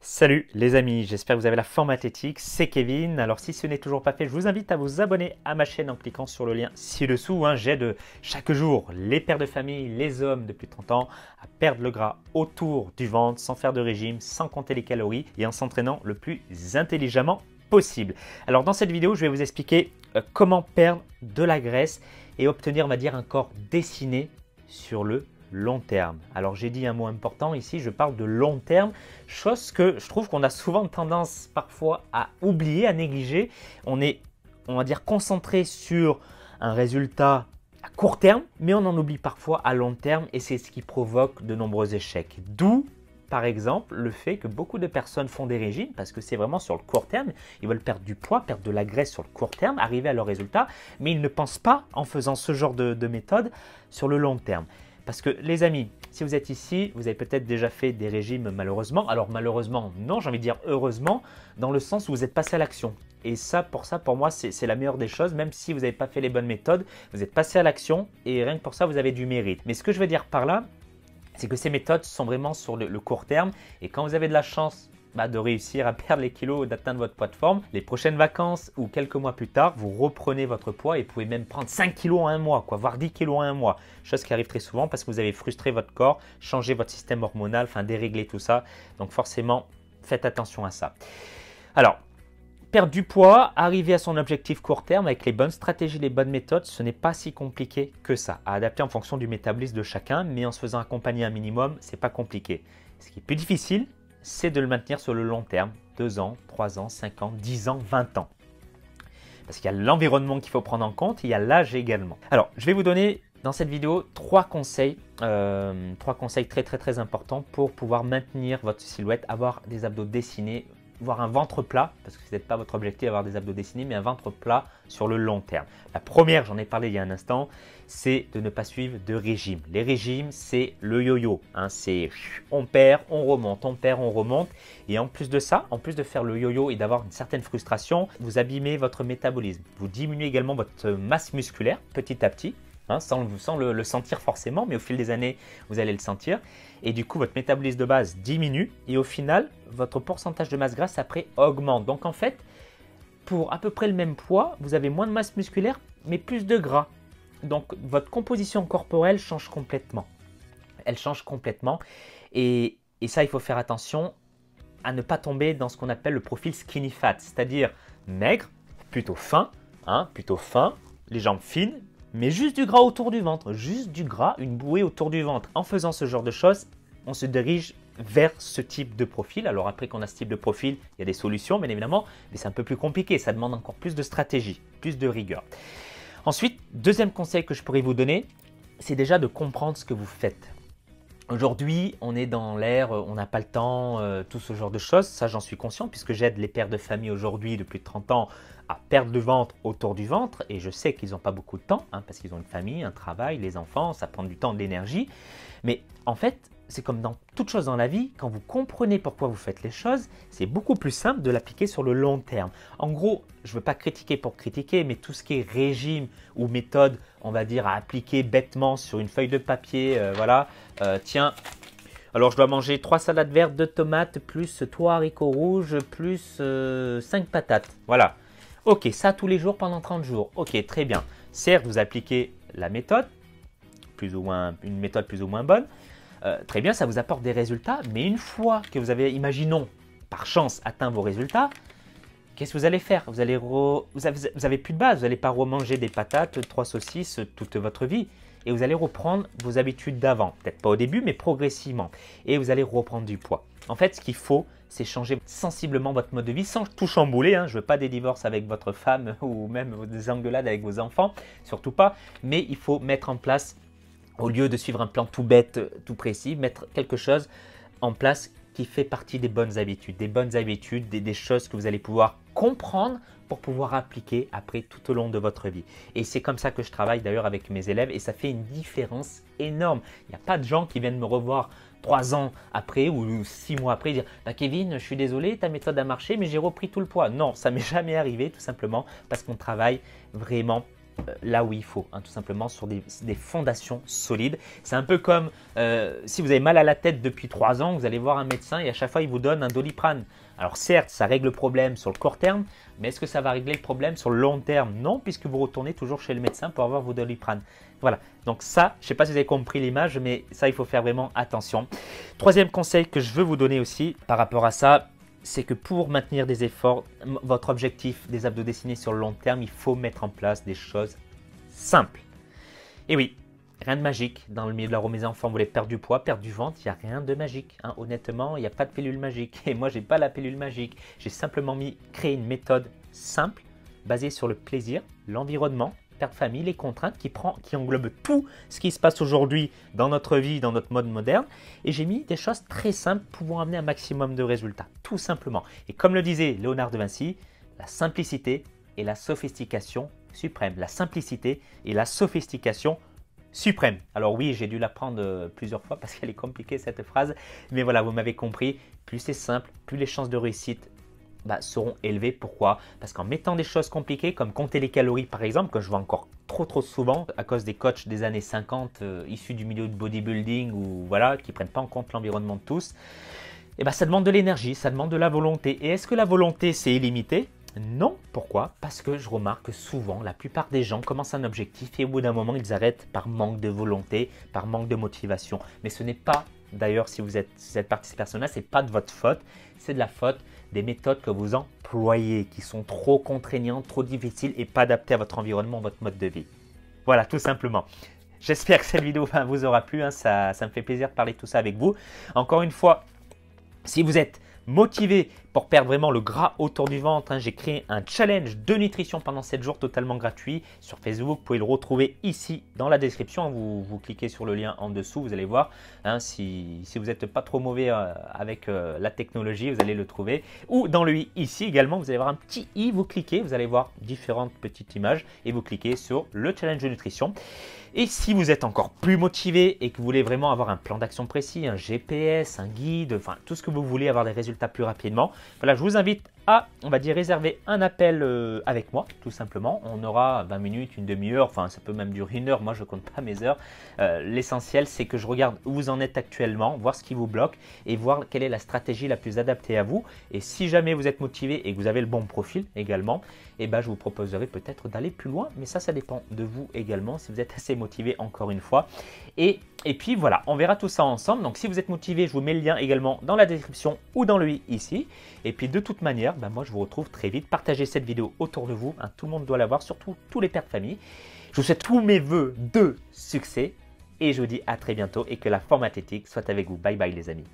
Salut les amis, j'espère que vous avez la forme athlétique, c'est Kevin. Alors si ce n'est toujours pas fait, je vous invite à vous abonner à ma chaîne en cliquant sur le lien ci-dessous. J'aide chaque jour les pères de famille, les hommes de plus de 30 ans à perdre le gras autour du ventre sans faire de régime, sans compter les calories et en s'entraînant le plus intelligemment possible. Alors dans cette vidéo, je vais vous expliquer comment perdre de la graisse et obtenir, on va dire, un corps dessiné sur le long terme. Alors j'ai dit un mot important ici, je parle de long terme, chose que je trouve qu'on a souvent tendance parfois à oublier, à négliger. On est, on va dire, concentré sur un résultat à court terme, mais on en oublie parfois à long terme et c'est ce qui provoque de nombreux échecs. D'où par exemple le fait que beaucoup de personnes font des régimes parce que c'est vraiment sur le court terme, ils veulent perdre du poids, perdre de la graisse sur le court terme, arriver à leur résultat, mais ils ne pensent pas en faisant ce genre de méthode sur le long terme. Parce que les amis, si vous êtes ici, vous avez peut-être déjà fait des régimes malheureusement. Alors malheureusement, non, j'ai envie de dire heureusement, dans le sens où vous êtes passé à l'action. Et ça, pour moi, c'est la meilleure des choses. Même si vous n'avez pas fait les bonnes méthodes, vous êtes passé à l'action et rien que pour ça, vous avez du mérite. Mais ce que je veux dire par là, c'est que ces méthodes sont vraiment sur le court terme. Et quand vous avez de la chance de réussir à perdre les kilos, d'atteindre votre poids de forme, les prochaines vacances ou quelques mois plus tard, vous reprenez votre poids et vous pouvez même prendre 5 kilos en un mois, voire 10 kilos en un mois. Chose qui arrive très souvent parce que vous avez frustré votre corps, changé votre système hormonal, déréglé tout ça. Donc forcément, faites attention à ça. Alors, perdre du poids, arriver à son objectif court terme avec les bonnes stratégies, les bonnes méthodes, ce n'est pas si compliqué que ça. À adapter en fonction du métabolisme de chacun, mais en se faisant accompagner un minimum, c'est pas compliqué. Ce qui est plus difficile, c'est de le maintenir sur le long terme, 2 ans, 3 ans, 5 ans, 10 ans, 20 ans. Parce qu'il y a l'environnement qu'il faut prendre en compte, il y a l'âge également. Alors, je vais vous donner dans cette vidéo 3 conseils très importants pour pouvoir maintenir votre silhouette, avoir des abdos dessinés, voire un ventre plat, parce que ce n'est pas votre objectif d'avoir des abdos dessinés, mais un ventre plat sur le long terme. La première, j'en ai parlé il y a un instant, c'est de ne pas suivre de régime. Les régimes, c'est le yo-yo. C'est on perd, on remonte, on perd, on remonte. Et en plus de ça, en plus de faire le yo-yo et d'avoir une certaine frustration, vous abîmez votre métabolisme. Vous diminuez également votre masse musculaire petit à petit. Sans le sentir forcément, mais au fil des années, vous allez le sentir. Et du coup, votre métabolisme de base diminue et au final, votre pourcentage de masse grasse après augmente. Donc en fait, pour à peu près le même poids, vous avez moins de masse musculaire, mais plus de gras. Donc votre composition corporelle change complètement. Elle change complètement. Et ça, il faut faire attention à ne pas tomber dans ce qu'on appelle le profil skinny fat, c'est-à-dire maigre, plutôt fin, les jambes fines, mais juste du gras autour du ventre, juste du gras, une bouée autour du ventre. En faisant ce genre de choses, on se dirige vers ce type de profil. Alors après qu'on a ce type de profil, il y a des solutions bien évidemment, mais c'est un peu plus compliqué, ça demande encore plus de stratégie, plus de rigueur. Ensuite, deuxième conseil que je pourrais vous donner, c'est déjà de comprendre ce que vous faites. Aujourd'hui, on est dans l'ère, on n'a pas le temps, tout ce genre de choses. Ça, j'en suis conscient puisque j'aide les pères de famille aujourd'hui de plus de 30 ans à perdre du ventre autour du ventre. Et je sais qu'ils n'ont pas beaucoup de temps parce qu'ils ont une famille, un travail, les enfants, ça prend du temps, de l'énergie. Mais en fait, c'est comme dans toute chose dans la vie, quand vous comprenez pourquoi vous faites les choses, c'est beaucoup plus simple de l'appliquer sur le long terme. En gros, je ne veux pas critiquer pour critiquer, mais tout ce qui est régime ou méthode, on va dire, à appliquer bêtement sur une feuille de papier, tiens, alors je dois manger 3 salades vertes, 2 tomates, plus 3 haricots rouges, plus 5 patates. Voilà. Ok, ça tous les jours pendant 30 jours. Ok, très bien. Certes, vous appliquez la méthode, une méthode plus ou moins bonne. Très bien, ça vous apporte des résultats, mais une fois que vous avez, imaginons, par chance, atteint vos résultats, qu'est-ce que vous allez faire? Vous avez plus de base, vous n'allez pas remanger des patates, 3 saucisses toute votre vie. Et vous allez reprendre vos habitudes d'avant. Peut-être pas au début, mais progressivement. Et vous allez reprendre du poids. En fait, ce qu'il faut, c'est changer sensiblement votre mode de vie sans tout chambouler. Je ne veux pas des divorces avec votre femme ou même des engueulades avec vos enfants, surtout pas. Mais il faut mettre en place, au lieu de suivre un plan tout bête, tout précis, mettre quelque chose en place qui fait partie des bonnes habitudes, des choses que vous allez pouvoir comprendre pour pouvoir appliquer après tout au long de votre vie. Et c'est comme ça que je travaille d'ailleurs avec mes élèves et ça fait une différence énorme. Il n'y a pas de gens qui viennent me revoir 3 ans après ou 6 mois après dire Kevin, je suis désolé, ta méthode a marché mais j'ai repris tout le poids. Non, ça m'est jamais arrivé tout simplement parce qu'on travaille vraiment là où il faut, hein, tout simplement sur des fondations solides. C'est un peu comme si vous avez mal à la tête depuis 3 ans, vous allez voir un médecin et à chaque fois il vous donne un Doliprane. Alors certes, ça règle le problème sur le court terme, mais est-ce que ça va régler le problème sur le long terme? Non, puisque vous retournez toujours chez le médecin pour avoir vos Doliprane. Voilà, donc ça, je ne sais pas si vous avez compris l'image, mais ça, il faut faire vraiment attention. Troisième conseil que je veux vous donner aussi par rapport à ça, c'est que pour maintenir des efforts, votre objectif des abdos dessinés sur le long terme, il faut mettre en place des choses simples. Et oui, rien de magique dans le milieu de la remise en forme. Vous voulez perdre du poids, perdre du ventre, il n'y a rien de magique. Hein. Honnêtement, il n'y a pas de pilule magique. Et moi, je n'ai pas la pilule magique. J'ai simplement créé une méthode simple, basée sur le plaisir, l'environnement, père de famille, les contraintes qui englobent tout ce qui se passe aujourd'hui dans notre vie, dans notre mode moderne. Et j'ai mis des choses très simples pouvant amener un maximum de résultats, tout simplement. Et comme le disait Léonard de Vinci, la simplicité et la sophistication suprême. La simplicité et la sophistication suprême. Alors oui, j'ai dû l'apprendre plusieurs fois parce qu'elle est compliquée cette phrase. Mais voilà, vous m'avez compris, plus c'est simple, plus les chances de réussite seront élevés. Pourquoi? Parce qu'en mettant des choses compliquées comme compter les calories par exemple, que je vois encore trop souvent à cause des coachs des années 50 issus du milieu de bodybuilding ou voilà, qui ne prennent pas en compte l'environnement de tous, et ça demande de l'énergie, ça demande de la volonté. Et est-ce que la volonté c'est illimité? Non. Pourquoi? Parce que je remarque que souvent, la plupart des gens commencent un objectif et au bout d'un moment, ils arrêtent par manque de volonté, par manque de motivation. Mais ce n'est pas, d'ailleurs, si vous êtes partie de ces personnes-là, ce n'est pas de votre faute, c'est de la faute des méthodes que vous employez, qui sont trop contraignantes, trop difficiles et pas adaptées à votre environnement, votre mode de vie. Voilà, tout simplement. J'espère que cette vidéo vous aura plu, hein, ça me fait plaisir de parler de tout ça avec vous. Encore une fois, si vous êtes motivé pour perdre vraiment le gras autour du ventre, hein, j'ai créé un challenge de nutrition pendant 7 jours totalement gratuit sur Facebook. Vous pouvez le retrouver ici dans la description. Vous cliquez sur le lien en dessous, vous allez voir. Hein, si vous n'êtes pas trop mauvais avec la technologie, vous allez le trouver. Ou dans le i ici également, vous allez voir un petit i, vous cliquez, vous allez voir différentes petites images et vous cliquez sur le challenge de nutrition. Et si vous êtes encore plus motivé et que vous voulez vraiment avoir un plan d'action précis, un GPS, un guide, enfin tout ce que vous voulez, avoir des résultats plus rapidement, voilà, je vous invite à, on va dire, réserver un appel avec moi, tout simplement. On aura 20 minutes, une demi-heure, enfin ça peut même durer 1 heure, moi je ne compte pas mes heures. L'essentiel, c'est que je regarde où vous en êtes actuellement, voir ce qui vous bloque et voir quelle est la stratégie la plus adaptée à vous. Et si jamais vous êtes motivé et que vous avez le bon profil également, je vous proposerai peut-être d'aller plus loin, mais ça dépend de vous également, si vous êtes assez motivé encore une fois. Et puis voilà, on verra tout ça ensemble. Donc si vous êtes motivé, je vous mets le lien également dans la description ou dans le i ici. Et puis de toute manière, moi je vous retrouve très vite. Partagez cette vidéo autour de vous, hein, tout le monde doit la voir, surtout tous les pères de famille. Je vous souhaite tous mes voeux de succès et je vous dis à très bientôt et que la forme athlétique soit avec vous. Bye bye les amis.